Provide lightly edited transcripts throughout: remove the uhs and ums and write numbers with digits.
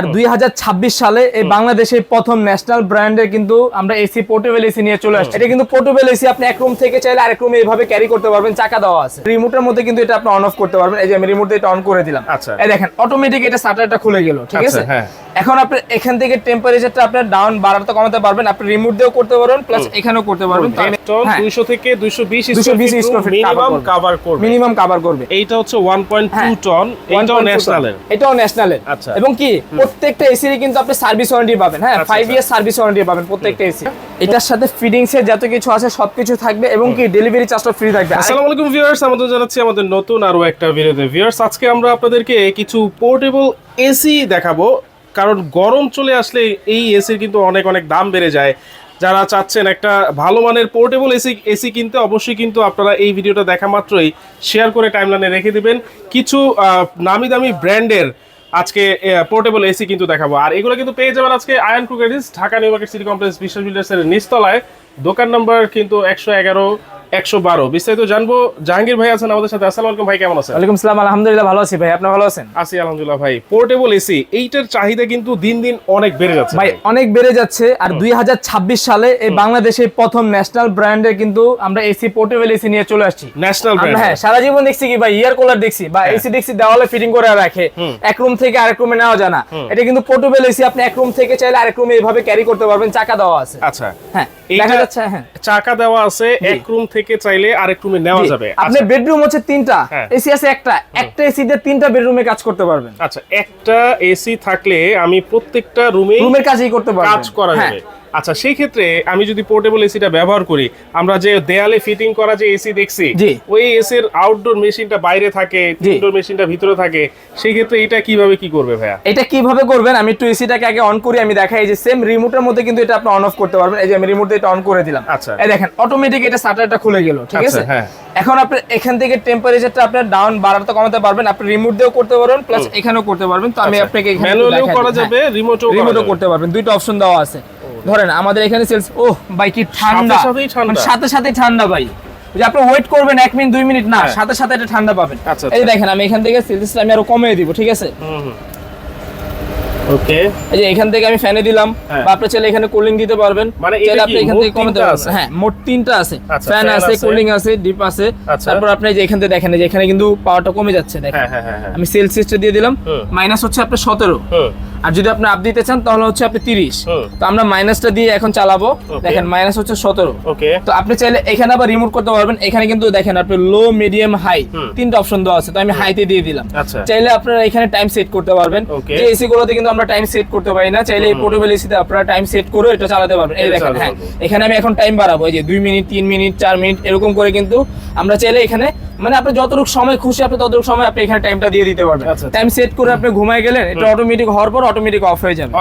আর 2026 সালে এই বাংলাদেশে প্রথম ন্যাশনাল ব্র্যান্ডের কিন্তু আমরা এসি পোর্টেবল এসি নিয়ে চলে আসছি। এটা কিন্তু পোর্টেবল এসি, আপনি এক রুম থেকে চাইলে আরেক রুমে এইভাবে ক্যারি করতে পারবেন, চাকা দেওয়া আছে। রিমোটের মধ্যে কিন্তু এটা আপনি অন অফ করতে পারবেন। এই যে আমি রিমোট দিয়ে এটা অন করে দিলাম, এই দেখেন অটোমেটিক এটা শাটারটা খুলে গেল, ঠিক আছে। এখন আপনি এখান থেকে টেম্পারেচারটা আপনি ডাউন বাড়াতে কমাতে পারবেন, আপনি রিমোট দিয়েও করতে পারবেন, প্লাস এখানেও করতে পারবেন। 200 থেকে 220 স্কয়ার ফিট মিনিমাম কভার করবে। এইটা হচ্ছে 1.2 টন, এটাও ন্যাশনালের, এটাও ন্যাশনালের। আচ্ছা, এবং কি প্রত্যেকটা এসিরই কিন্তু আপনি সার্ভিস ওয়ারেন্টি পাবেন। হ্যাঁ, 5 ইয়ার সার্ভিস ওয়ারেন্টি পাবেন প্রত্যেকটা এসি। এটার সাথে ফিটিংস এর যত কিছু আছে সবকিছু থাকবে, এবং কি ডেলিভারি চার্জটা ফ্রি থাকবে। আসসালামু আলাইকুম ভিউয়ার্স, আমাদের জানাচ্ছি আমাদের নতুন আরো একটা ভিডিওতে। ভিউয়ার্স, আজকে আমরা আপনাদেরকে কিছু পোর্টেবল এসি দেখাবো, কারণ গরম চলে আসলে এই এসির কিন্তু অনেক অনেক দাম বেড়ে যায়। যারা চাচ্ছেন একটা ভালো মানের পোর্টেবল এসি কিনতে, অবশ্যই কিন্তু আপনারা এই ভিডিওটা দেখা মাত্রই শেয়ার করে টাইমলাইনে রেখে দিবেন। কিছু নামি দামি ব্র্যান্ডের আজকে পোর্টেবল এসি কিন্তু দেখাবো, আর এগুলো কিন্তু পেয়ে যাবেন আজকে Ayan crockeries, Dhaka new market city complex, Biswas builders এর নিচতলায়। দোকান নাম্বার কিন্তু 111 112। বিস্তারিত জানবো। জাহাঙ্গীর ভাই আছেন আমাদের সাথে। আসসালামু আলাইকুম ভাই, কেমন আছেন? ওয়ালাইকুম আসসালাম, আলহামদুলিল্লাহ ভালো আছি ভাই, আপনি ভালো আছেন? আছি আলহামদুলিল্লাহ ভাই। পোর্টেবল এসি এইটার চাহিদা কিন্তু দিন দিন অনেক বেড়ে যাচ্ছে ভাই, অনেক বেড়ে যাচ্ছে। আর 2026 সালে এই বাংলাদেশে প্রথম ন্যাশনাল ব্র্যান্ডের কিন্তু আমরা এসি পোর্টেবল এসি নিয়ে চলে আসছি। National brand. হ্যাঁ, সারা জীবন দেখছি কি ভাই, ইয়ার কুলার দেখছি বা এসি দেখছি দেওয়ালে ফিটিং করে রাখে, এক রুম থেকে আরেক রুমে নেওয়া যায় না। এটা কিন্তু পোর্টেবল এসি, আপনি এক রুম থেকে চাইলে আরেক রুমে এইভাবে ক্যারি করতে পারবেন, চাকা দেওয়া আছে। আচ্ছা, হ্যাঁ দেখা যাচ্ছে, হ্যাঁ চাকা দেওয়া আছে, এক রুম থেকে চাইলে আরেক রুমে নেওয়া যাবে। আপনার বেডরুম হচ্ছে 3টা, এসি আছে একটা এসি দিয়ে 3টা বেডরুমে কাজ করতে পারবেন। আচ্ছা, একটা এসি থাকলে আমি প্রত্যেকটা রুমের কাজই করতে পারবো, কাজ করা যাবে। আচ্ছা, সেই ক্ষেত্রে আমি যদি পোর্টেবল এসিটা ব্যবহার করি, আমরা যে দেয়ালে ফিটিং করা যে এসি দেখছি, ওই এসির আউটডোর মেশিনটা বাইরে থাকে, ইনডোর মেশিনটা ভিতরে থাকে, সেই ক্ষেত্রে এটা কিভাবে কি করবে ভাইয়া? এটা কিভাবে করবেন, আমি একটু এসিটাকে আগে অন করি, আমি দেখাই। যে সেম রিমোটের মধ্যে কিন্তু এটা আপনি অন অফ করতে পারবেন। এই যে আমি রিমোট দিয়ে এটা অন করে দিলাম, আচ্ছা, এই দেখেন অটোমেটিক এটা শাটারটা খুলে গেল, ঠিক আছে। হ্যাঁ, এখন আপনি এখান থেকে টেম্পারেচারটা আপনি ডাউন বাড়াতে কমাতে পারবেন, আপনি রিমোট দিয়েও করতে পারবেন, প্লাস এখানেও করতে পারবেন। তো আমি আপনাকে এখানে ম্যানুয়ালিও করা যাবে, রিমোটও করতে পারবেন, দুইটা অপশন দেওয়া আছে। ধরেন আমাদের এখানে সেলস, ওহ ভাই কি ঠান্ডা, সাথে সাথে ঠান্ডা ভাই। যে আপনি ওয়েট করবেন 1 মিনিট 2 মিনিট না, সাথে সাথে এটা ঠান্ডা পাবেন। এই দেখেন আমি এখান থেকে সেলসটা আমি আরো কমিয়ে দিব, ঠিক আছে। ওকে, এই যে এখান থেকে আমি ফ্যানে দিলাম, বা আপনি চাইলে এখানে কুলিং দিতে পারবেন, মানে চাইলে আপনি এখান থেকে কমাতে পারবেন। হ্যাঁ, মোট 3টা আছে, ফ্যান আছে, কুলিং আছে, ডিপ আছে। তারপর আপনি যে এখান থেকে দেখেন যে এখানে কিন্তু পাওয়ারটা কমে যাচ্ছে, দেখেন। আমি সেলসিয়াসটা দিয়ে দিলাম, মাইনাস হচ্ছে আপনার 17, আর যদি আপনি আপ দিতে চান তাহলে হচ্ছে আপনি 30। তো আমরা মাইনাসটা দিয়ে এখন চালাবো, দেখেন মাইনাস হচ্ছে 17। ওকে, তো আপনি চাইলে এখানে আবার রিমোট করতে পারবেন। এখানে কিন্তু দেখেন আপনি লো, মিডিয়াম, হাই 3টা অপশন দেওয়া আছে। তো আমি হাইতে দিয়ে দিলাম। চাইলে আপনারা এখানে টাইম সেট করতে পারবেন। এই এসি গুলোতে কিন্তু আমরা টাইম সেট করতে পারি না, চাইলে এই পোর্টেবল এসিতে আপনারা টাইম সেট করে এটা চালাতে পারবেন। এই দেখেন, হ্যাঁ এখানে আমি এখন টাইম বাড়াবো, এই যে 2 মিনিট 3 মিনিট 4 মিনিট এরকম করে কিন্তু আমরা চাইলে এখানে, মানে আপনি যতটুকু সময় খুশি আপনি ততটুকু সময় আপনি এখানে টাইমটা দিয়ে দিতে পারবেন। টাইম সেট করে আপনি ঘুমায় গেলেন, এটা অটোমেটিক হওয়ার পর অটোমেটিক অফ হয়ে যাবে,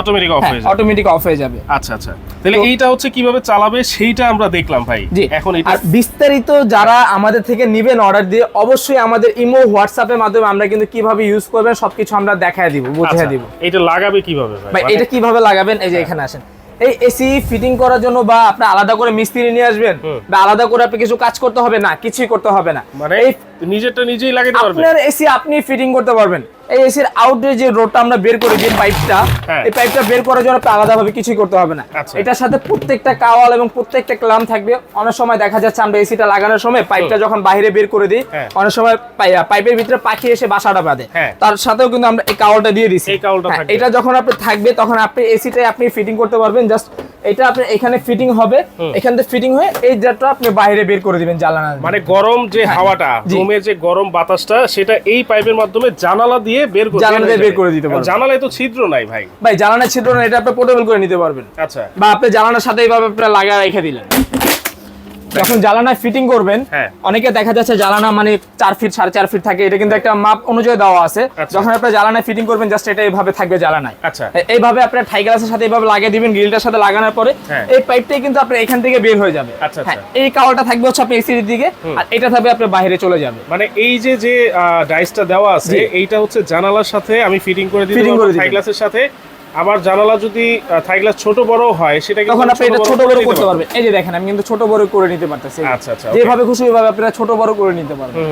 অটোমেটিক অফ হয়ে যাবে। আচ্ছা আচ্ছা, তাহলে এইটা হচ্ছে কিভাবে চালাবে সেইটা আমরা দেখলাম ভাই। এখন এটা বিস্তারিত যারা আমাদের থেকে নেবেন অর্ডার দিয়ে, অবশ্যই আমাদের ইমো হোয়াটসঅ্যাপের মাধ্যমে আমরা কিন্তু কিভাবে ইউজ করবেন সবকিছু আমরা দেখায় দিব, বুঝিয়ে দিব। এটা লাগাবে কিভাবে ভাই? এটা কিভাবে লাগাবেন, এই যে এখানে আসেন। এই এসি ফিটিং করার জন্য বা আপনি আলাদা করে মিস্ত্রি নিয়ে আসবেন, বা আলাদা করে আপনি কিছু কাজ করতে হবে না, কিছুই করতে হবে না। মানে এই নিজেরটা নিজেই লাগাতে পারবেন, আপনার এসি আপনি ফিটিং করতে পারবেন। এই এসির আউটডোর যে রোডটা আমরা বের করে দিই, পাইপটা, এই পাইপটা বের করার জন্য আলাদাভাবে কিছুই করতে হবে না। এটার সাথে প্রত্যেকটা কাওয়াল এবং প্রত্যেকটা ক্লাম থাকবে। অনেক সময় দেখা যাচ্ছে আমরা এসিটা লাগানোর সময় পাইপটা যখন বাইরে বের করে দিই, অনেক সময় পাইপের ভিতরে পাখি এসে বাসাটা বাঁধে, তার সাথেও কিন্তু আমরা এই কাওয়ালটা দিয়ে দিছি। এটা যখন আপনি থাকবে তখন আপনি এসিটাই আপনি ফিটিং করতে পারবেন। জাস্ট এটা আপনি এখানে ফিটিং হবে, এখান থেকে ফিটিং হয়ে এই জারটা আপনি বাইরে বের করে দিবেন জানালা, মানে গরম যে হাওয়াটা, রুমের যে গরম বাতাসটা, সেটা এই পাইপের মাধ্যমে জানালা দিয়ে বের করে দিতে পারবেন। জানালায় তো ছিদ্র নাই ভাই, জানালায় ছিদ্র নাই, এটা আপনি পোর্টেবল করে নিতে পারবেন। আচ্ছা, বা আপনি জানালার সাথে এইভাবে আপনি লাগায় রেখে দিলেন। যখন জানালায় ফিটিং করবেন, অনেকে দেখা যাচ্ছে জানালা মানে 4 ফিট 4.5 ফিট থাকে, এটা কিন্তু একটা মাপ অনুযায়ী দেওয়া আছে। যখন আপনি জানালায় ফিটিং করবেন, জাস্ট এটা এইভাবে থাকবে জানালায়। আচ্ছা, এইভাবে আপনি টাই গ্লাসের সাথে এইভাবে লাগিয়ে দিবেন, গ্রিলটার সাথে লাগানোর পরে এই পাইপটাই কিন্তু আপনি এখান থেকে বের হয়ে যাবে। এই কাওয়ালটা থাকবে হচ্ছে আপনি এসির দিকে, আর এটা থাকবে আপনি বাইরে চলে যাবে। মানে এই যে ডাইসটা দেওয়া আছে, এইটা হচ্ছে জানালার সাথে আমি ফিটিং করে দিই, টাই গ্লাসের সাথে আবার জানালা যদি থাই গ্লাস ছোট বড় হয় সেটা কিন্তু তখন আপনি এটা ছোট বড় করতে পারবেন। এই যে দেখেন আমি কিন্তু ছোট বড় করে নিতে পারতেছি। আচ্ছা আচ্ছা, যেভাবে খুশি ওইভাবে আপনারা ছোট বড় করে নিতে পারবেন।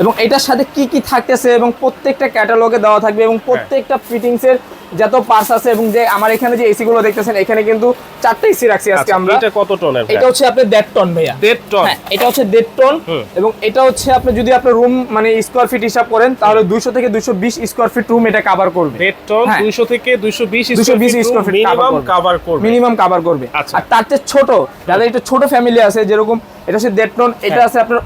এবং এটার সাথে কি কি থাকতেছে এবং প্রত্যেকটা ক্যাটালগে দেওয়া থাকবে এবং প্রত্যেকটা ফিটিংস এর যত পার্টস আছে এবং যে আমার এখানে যে এসি গুলো দেখতেছেন এখানে কিন্তু 4টা এসি রাখছি আজকে আমরা। এটা কত টনের? এটা হচ্ছে আপনার 1.5 টন ভাইয়া। 1.5 টন? হ্যাঁ, এটা হচ্ছে 1.5 টন এবং এটা হচ্ছে আপনি যদি আপনার রুম মানে স্কয়ার ফিট হিসাব করেন তাহলে 200 থেকে 220 স্কয়ার ফিট রুম এটা কভার করবে। 1.5 টন 200 থেকে 220 স্কয়ার ফিট মিনিমাম কভার করবে। মিনিমাম কভার করবে। আর তার চেয়ে ছোট যাদের একটু ছোট ফ্যামিলি আছে যেরকম এটা হচ্ছে 1.5 টন, এটা আছে আপনার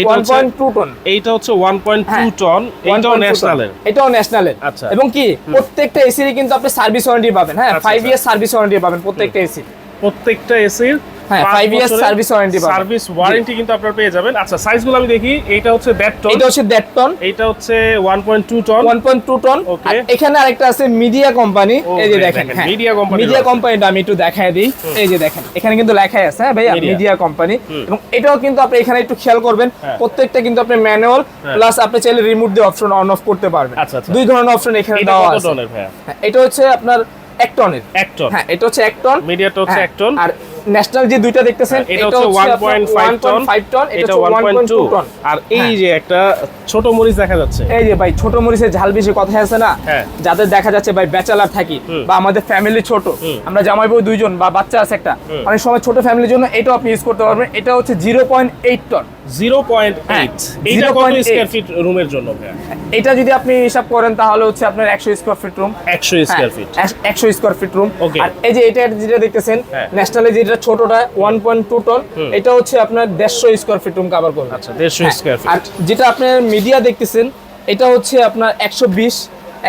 1.2 টন। এইটা হচ্ছে 1.2 টন, এটাও ন্যাশনালের। এটাও ন্যাশনালের। আচ্ছা। এবং কি প্রত্যেকটা এসির কিন্তু আপনি সার্ভিস ওয়ারেন্টি পাবেন। হ্যাঁ, 5 ইয়ার সার্ভিস ওয়ারেন্টি পাবেন প্রত্যেকটা এসি। প্রত্যেকটা এসির হ্যাঁ 5 ইয়ার সার্ভিস ওয়ারেন্টি পাবেন। সার্ভিস ওয়ারেন্টি কিন্তু আপনারা পেয়ে যাবেন। আচ্ছা, সাইজগুলো আমি দেখি। এইটা হচ্ছে 1.5 টন, এটা হচ্ছে 1.5 টন, এইটা হচ্ছে 1.2 টন, 1.2 টন। আর এখানে আরেকটা আছে মিডিয়া কোম্পানি। এই যে দেখেন, হ্যাঁ মিডিয়া কোম্পানিটা আমি একটু দেখায় দিই। এই যে দেখেন এখানে কিন্তু লেখাই আছে হ্যাঁ ভাইয়া মিডিয়া কোম্পানি। এবং এটাও কিন্তু আপনি এখানে একটু খেয়াল করবেন প্রত্যেকটা কিন্তু আপনি ম্যানুয়াল প্লাস আপনি চাইলে রিমোট দিয়ে অপশন অন অফ করতে পারবেন। দুই ধরনের অপশন এখানে দেওয়া আছে। এটা হচ্ছে আপনার 1 টনের। 1 টন, হ্যাঁ এটা হচ্ছে 1 টন, মিডিয়াটা হচ্ছে 1 টন। আর ন্যাশনাল যে দুইটা দেখতেছেন এটা হচ্ছে 1.5 টন, এটা 1.2 টন। আর এই যে একটা ছোট মরিচ দেখা যাচ্ছে, এই যে ভাই ছোট মরিচের ঝাল বেশি কথা আছে না, যাদের দেখা যাচ্ছে ভাই ব্যাচেলার থাকি বা আমাদের ফ্যামিলি ছোট, আমরা জামাই বউ দুইজন বা বাচ্চা আছে একটা, অনেক সময় ছোট ফ্যামিলির জন্য এটাও আপনি ইউজ করতে পারবেন। এটা হচ্ছে 0.8 টন। 0.8, এটা কত স্কয়ার ফিট রুমের জন্য ভাই? এটা যদি আপনি হিসাব করেন তাহলে হচ্ছে আপনার 100 square feet room. 100 square feet, 100 square feet room. Okay. আর এই যে এটা যেটা দেখতেছেন ন্যাশনালে যেটা ছোটটা 1.2 টন, এটা হচ্ছে আপনার 150 স্কয়ার ফিট রুম কভার করবে। আচ্ছা 150 স্কয়ার ফিট। আর যেটা আপনার মিডিয়া দেখতেছেন এটা হচ্ছে আপনার 120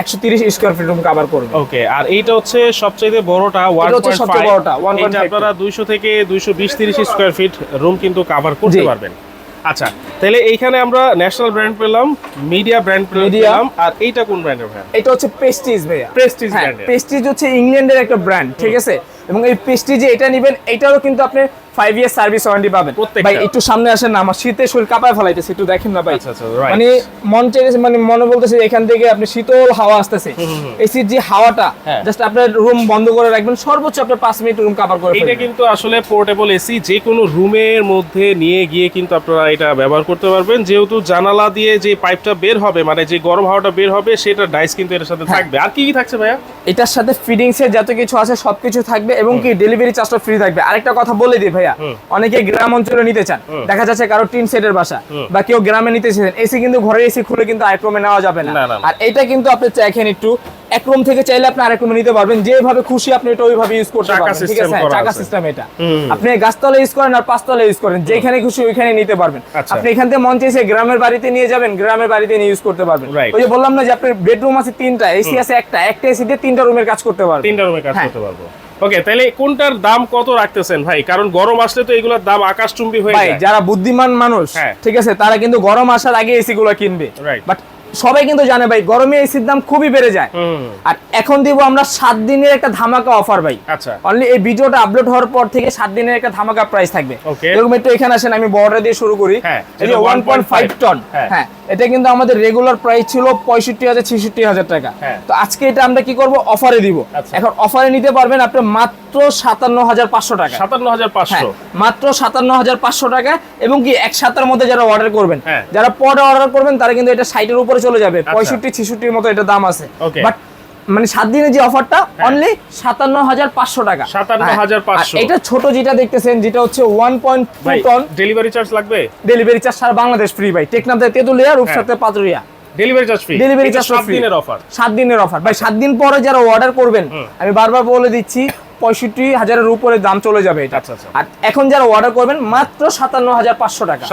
130 স্কয়ার ফিট রুম কভার করবে। ওকে। আর এইটা হচ্ছে সবচেয়ে বড়টা 1.5, এটা আপনারা 200 থেকে 220 30 স্কয়ার ফিট রুম কিন্তু কভার করতে পারবেন। আচ্ছা, তাহলে এইখানে আমরা ন্যাশনাল ব্র্যান্ড পেলাম, মিডিয়া ব্র্যান্ড পেলাম, আর এইটা কোন ব্র্যান্ডের ভাই? এটা হচ্ছে প্রেস্টিজ ভাইয়া। প্রেস্টিজ ব্র্যান্ডের। প্রেস্টিজ হচ্ছে ইংল্যান্ডের একটা ব্র্যান্ড, ঠিক আছে? এবং এই প্রেস্টিজে এটা নেবেন, এটারও কিন্তু আপনি 5 ইয়ার সার্ভিস ওয়ারেন্টি পাবেন। ভাই একটু সামনে আসেন না, আমার শীতে শরীর কাঁপায় ফেলাইতেছে, একটু দেখেন না ভাই। মানে মন চাইছে, মানে মনে বলতেছে এখান থেকে আপনি শীতল হাওয়া আসতেছে, এসির যে হাওয়াটা জাস্ট আপনার রুম বন্ধ করে রাখবেন, সর্বোচ্চ আপনার 5 মিনিট রুম কভার করে ফেলবেন। এটা কিন্তু আসলে পোর্টেবল এসি, যে কোনো রুমের মধ্যে নিয়ে গিয়ে কিন্তু আপনারা এটা ব্যবহার করতে পারবেন। যেহেতু জানালা দিয়ে যে পাইপটা বের হবে, মানে যে গরম হাওয়াটা বের হবে, সেটা ডাইস কিন্তু এর সাথে থাকবে। আর কি কি থাকছে ভাইয়া? এটার সাথে ফিডিংস এর যত কিছু আছে সবকিছু থাকবে এবং কি ডেলিভারি চার্জটা ফ্রি থাকবে। আরেকটা কথা বলে দিই ভাইয়া, অনেকে গ্রাম অঞ্চলে নিতে চান, দেখা যাচ্ছে কারো টিন সেটের বাসা বা কেউ গ্রামে নিতে চান, এসি কিন্তু ঘরের এসি খুলে কিন্তু আরেক রুমে নেওয়া যাবে না। আর এটা কিন্তু আপনি চাইছেন একটু এক রুম থেকে চাইলে আপনি আরেক রুমে নিতে পারবেন, যেভাবে খুশি আপনি এটা ওইভাবে ইউজ করতে পারবেন। ঠিক আছে, চাকা সিস্টেম এটা। আপনি গাছতলা ইউজ করেন আর পাঁচতলা ইউজ করেন, যেখানে খুশি ওইখানে নিতে পারবেন। আপনি এখান থেকে মন চাইছে গ্রামের বাড়িতে নিয়ে যাবেন, গ্রামের বাড়িতে নিয়ে ইউজ করতে পারবেন। ওই যে বললাম না যে আপনার বেডরুম আছে 3টা, এসি আছে একটা এসি দিয়ে 3টা রুমের কাজ করতে পারবেন। 3টা রুমের কাজ করতে পারবো। ওকে, তাহলে কোনটার দাম কত রাখতেছেন ভাই? কারণ গরম আসলে তো এগুলোর দাম আকাশচুম্বী হয়ে যায়। ভাই যারা বুদ্ধিমান মানুষ, ঠিক আছে, তারা কিন্তু গরম আসার আগে এসি গুলো কিনবে। বাট সবাই কিন্তু জানে ভাই গরমে এসির দাম খুবই বেড়ে যায়। আর এখন দিব আমরা 7 দিনের একটা ধামাকা অফার ভাই। আচ্ছা, অনলি এই ভিডিওটা আপলোড হওয়ার পর থেকে 7 দিনের একটা ধামাকা প্রাইস থাকবে। এরকম একটু এখানে আসেন, আমি বড়টা দিয়ে শুরু করি। এই যে 1.5 টন, হ্যাঁ এটা কিন্তু আমাদের রেগুলার প্রাইস ছিল 65,000 66,000 টাকা। তো আজকে এটা আমরা কি করব, অফারে দিব। এখন অফারে নিতে পারবেন আপনি মাত্র 57,500 টাকা। 57,500, মাত্র 57,500 টাকা। এবং কি এক সপ্তাহের মধ্যে যারা অর্ডার করবেন, যারা পরে অর্ডার করবেন তারা কিন্তু এটা 60 এর উপরে চলে যাবে, 65 66 এর মতো এটা দাম আছে। বাট মানে 7 দিনের যে অফারটা অনলি 57,500 টাকা। 57,500। এটা ছোট যেটা দেখতেছেন, যেটা হচ্ছে 1.2 টন, ডেলিভারি চার্জ লাগবে? ডেলিভারি চার্জ সারা বাংলাদেশ ফ্রি ভাই। টেকনাফ থেকে তেতুলিয়া, রূপসাতে Paturia, delivery charge free. Delivery charge 7 দিনের অফার। 7 দিনের অফার ভাই। 7 দিন পরে যারা অর্ডার করবেন, আমি বারবার বলে দিচ্ছি 65,000 উপরে দাম চলে যাবে এটা। আর এখন যারা অর্ডার করবেন মাত্র 57,500 টাকা।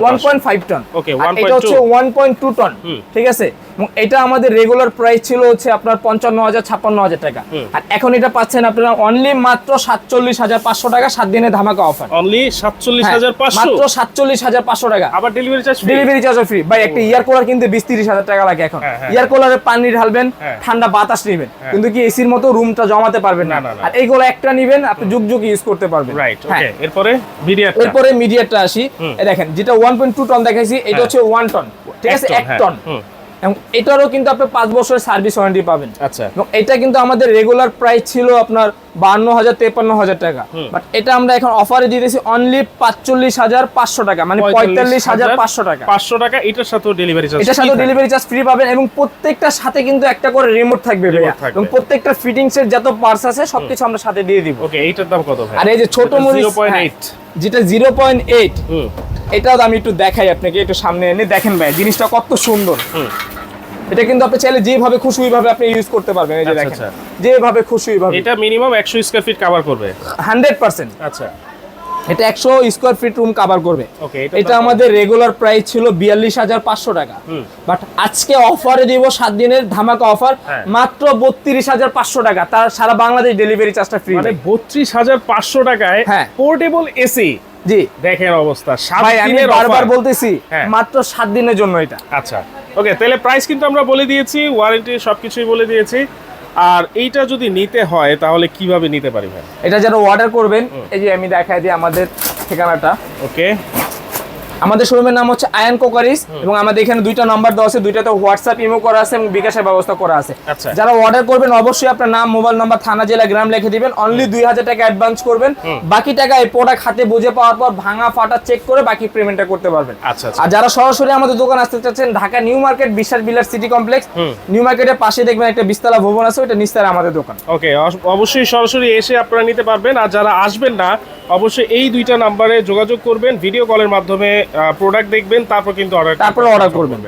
1.5 টন। ওকে, এটা হচ্ছে 1.2 টন, ঠিক আছে? এবং এটা আমাদের রেগুলার প্রাইস ছিল হচ্ছে আপনার 55,000 56,000 টাকা। আর এখন এটা পাচ্ছেন আপনারা অনলি মাত্র 47,500 টাকা। 7 দিনের ধামাকা অফার, অনলি 47,500, মাত্র 47,500 টাকা। আবার delivery charge free. Delivery charge free ভাই। একটা ইয়ার কুলার কিনতে 20-30,000 টাকা লাগে এখন। ইয়ার কুলারে পানি ঢালবেন, ঠান্ডা বাতাস নেবেন, কিন্তু কি এসির মতো রুমটা জমাতে পারবেন না। আর এইগুলো একটা নিবেন আপনি যুগ যুগ ইউজ করতে পারবেন। রাইট, ওকে। এরপরে মিডিয়াটা, এরপরে মিডিয়াটা আসি। এই দেখেন যেটা 1.2 টন দেখাইছি, এটা হচ্ছে 1 টন, ঠিক আছে? 1 টন। এবং এটারও কিন্তু আপনি 5 বছরের সার্ভিস ওয়ারেন্টি পাবেন। আচ্ছা, এবং এটা কিন্তু আমাদের রেগুলার প্রাইস ছিল আপনার 52,000 53,000 টাকা, বাট এটা আমরা এখন অফারে দিতেছি অনলি 45,500 টাকা, মানে 45,500 টাকা। 500 টাকা এটার সাথেও ডেলিভারি চার্জ, এটার সাথে ডেলিভারি চার্জ ফ্রি পাবেন এবং প্রত্যেকটার সাথে কিন্তু একটা করে রিমোট থাকবে ভাইয়া, থাকবে। এবং প্রত্যেকটা ফিটিংস এর যত পার্টস আছে সবকিছু আমরা সাথে দিয়ে দিব। ওকে, এইটার দাম কত ভাই? আর এই যে ছোট মরিচ 0.8, যেটা 0.8, এটাও আমি একটু দেখাই আপনাকে, একটু সামনে এনে দেখেন ভাই জিনিসটা কত সুন্দর। এটা কিন্তু আপনি চাইলে যেভাবে খুশি ওইভাবে আপনি ইউজ করতে পারবেন। এই যে দেখেন, যেভাবে খুশি ওইভাবে। এটা মিনিমাম 100 স্কয়ার ফিট কভার করবে 100%। আচ্ছা, এটা 100 স্কয়ার ফিট রুম কভার করবে। ওকে, এটা আমাদের রেগুলার প্রাইস ছিল 42,500 টাকা, বাট আজকে অফারে দিব 7 দিনের ধামাকা অফার, মাত্র 32,500 টাকা। তার সারা বাংলাদেশ ডেলিভারি চার্জটা ফ্রি। মানে 32,500 টাকায় পোর্টেবল এসি। জি, দেখেন অবস্থা, 7 ভাই আমি দিনের বারবার অফার বলতেছি মাত্র 7 দিনের জন্য এটা। আচ্ছা, ওকে, তাহলে প্রাইস কিন্তু আমরা বলে দিয়েছি, ওয়ারেন্টি সবকিছুই বলে দিয়েছি। আর এইটা যদি নিতে হয় তাহলে কিভাবে নিতে পারি ভাই? এটা যারা অর্ডার করবেন, এই যে আমি দেখাই দিই আমাদের ঠিকানাটা। ওকে, আমাদের শোরুমের নাম হচ্ছে আয়ন কোকারিস, এবং আমাদের এখানে দুইটা নাম্বার দেওয়া আছে, দুইটাতে হোয়াটসঅ্যাপ ইমো করা আছে এবং বিকাশের ব্যবস্থা করা আছে। আচ্ছা, যারা অর্ডার করবেন অবশ্যই আপনার নাম, মোবাইল নাম্বার, থানা, জেলা, গ্রাম লিখে দিবেন। অনলি 2,000 টাকা অ্যাডভান্স করবেন, বাকি টাকা এই প্রোডাক্ট হাতে বুঝে পাওয়ার পর ভাঙা ফাটা চেক করে বাকি পেমেন্টটা করতে পারবেন। আচ্ছা, আর যারা সরাসরি আমাদের দোকান আসতে চাচ্ছেন, ঢাকা নিউ মার্কেট বিশ্বাস বিলার সিটি কমপ্লেক্স, নিউ মার্কেটের পাশে দেখবেন একটা বিস্তালা ভবন আছে, ওটা নিস্তারে আমাদের দোকান। ওকে, অবশ্যই সরাসরি এসে আপনারা নিতে পারবেন। আর যারা আসবেন না, অবশ্যই এই দুইটা নাম্বারে যোগাযোগ করবেন, ভিডিও কলের মাধ্যমে প্রোডাক্ট দেখবেন, তারপর কিন্তু অর্ডার করবেন।